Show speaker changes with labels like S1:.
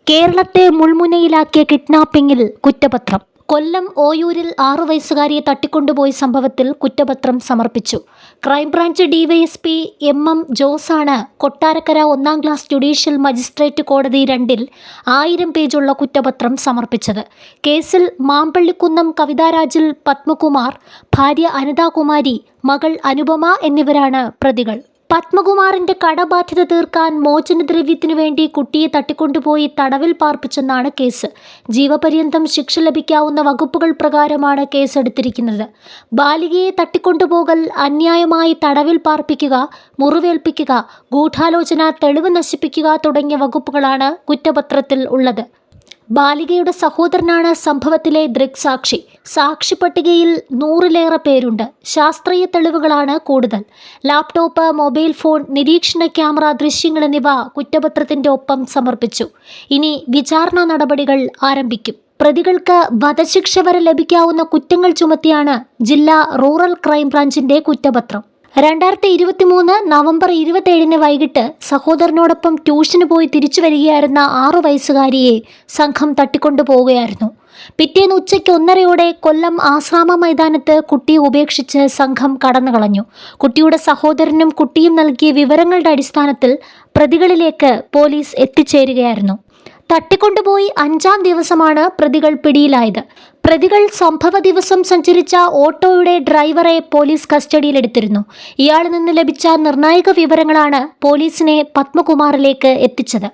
S1: കേരളത്തെ മുൾമുനയിലാക്കിയ കിഡ്നാപ്പിംഗിൽ കുറ്റപത്രം. കൊല്ലം ഓയൂരിൽ 6 വയസ്സുകാരിയെ തട്ടിക്കൊണ്ടുപോയ സംഭവത്തിൽ കുറ്റപത്രം സമർപ്പിച്ചു. ക്രൈംബ്രാഞ്ച് ഡിവൈഎസ്പി എം ജോസാണ് കൊട്ടാരക്കര 1ാം ക്ലാസ് ജുഡീഷ്യൽ മജിസ്ട്രേറ്റ് കോടതി 2-ൽ 1000 പേജുള്ള കുറ്റപത്രം സമർപ്പിച്ചത്. കേസിൽ മാമ്പള്ളിക്കുന്നം കവിതാരാജിൽ പത്മകുമാർ, ഭാര്യ അനിതാകുമാരി, മകൾ അനുപമ എന്നിവരാണ് പ്രതികൾ. പത്മകുമാറിന്റെ കടബാധ്യത തീർക്കാൻ മോചനദ്രവ്യത്തിനു വേണ്ടി കുട്ടിയെ തട്ടിക്കൊണ്ടുപോയി തടവിൽ പാർപ്പിച്ചെന്നാണ് കേസ്. ജീവപര്യന്തം ശിക്ഷ ലഭിക്കാവുന്ന വകുപ്പുകൾ പ്രകാരമാണ് കേസെടുത്തിരിക്കുന്നത്. ബാലികയെ തട്ടിക്കൊണ്ടുപോകൽ, അന്യായമായി തടവിൽ പാർപ്പിക്കുക, മുറിവേൽപ്പിക്കുക, ഗൂഢാലോചന, തെളിവ് നശിപ്പിക്കുക തുടങ്ങിയ വകുപ്പുകളാണ് കുറ്റപത്രത്തിൽ ഉള്ളത്. ബാലികയുടെ സഹോദരനാണ് സംഭവത്തിലെ ദൃക്സാക്ഷി. സാക്ഷി പട്ടികയിൽ 100-ലേറെ പേരുണ്ട്. ശാസ്ത്രീയ തെളിവുകളാണ് കൂടുതൽ. ലാപ്ടോപ്പ്, മൊബൈൽ ഫോൺ, നിരീക്ഷണ ക്യാമറ ദൃശ്യങ്ങൾ എന്നിവ കുറ്റപത്രത്തിന്റെ ഒപ്പം സമർപ്പിച്ചു. ഇനി വിചാരണ നടപടികൾ ആരംഭിക്കും. പ്രതികൾക്ക് വധശിക്ഷ വരെ ലഭിക്കാവുന്ന കുറ്റങ്ങൾ ചുമത്തിയാണ് ജില്ലാ റൂറൽ ക്രൈംബ്രാഞ്ചിന്റെ കുറ്റപത്രം. 2023 നവംബർ 27 വൈകിട്ട് സഹോദരനോടൊപ്പം ട്യൂഷന് പോയി തിരിച്ചു വരികയായിരുന്ന 6 വയസ്സുകാരിയെ സംഘം തട്ടിക്കൊണ്ടുപോവുകയായിരുന്നു. പിറ്റേന്ന് ഉച്ചയ്ക്ക് 1:30 കൊല്ലം ആശ്രാമ മൈതാനത്ത് കുട്ടിയെ ഉപേക്ഷിച്ച് സംഘം കടന്നുകളഞ്ഞു. കുട്ടിയുടെ സഹോദരനും കുട്ടിയും നൽകിയ വിവരങ്ങളുടെ അടിസ്ഥാനത്തിൽ പ്രതികളിലേക്ക് പോലീസ് എത്തിച്ചേരുകയായിരുന്നു. തട്ടിക്കൊണ്ടുപോയി 5-ാം ദിവസമാണ് പ്രതികൾ പിടിയിലായത്. പ്രതികൾ സംഭവ ദിവസം സഞ്ചരിച്ച ഓട്ടോയുടെ ഡ്രൈവറെ പോലീസ് കസ്റ്റഡിയിലെടുത്തിരുന്നു. ഇയാളിൽ നിന്ന് ലഭിച്ച നിർണായക വിവരങ്ങളാണ് പോലീസിനെ പത്മകുമാറിലേക്ക് എത്തിച്ചത്.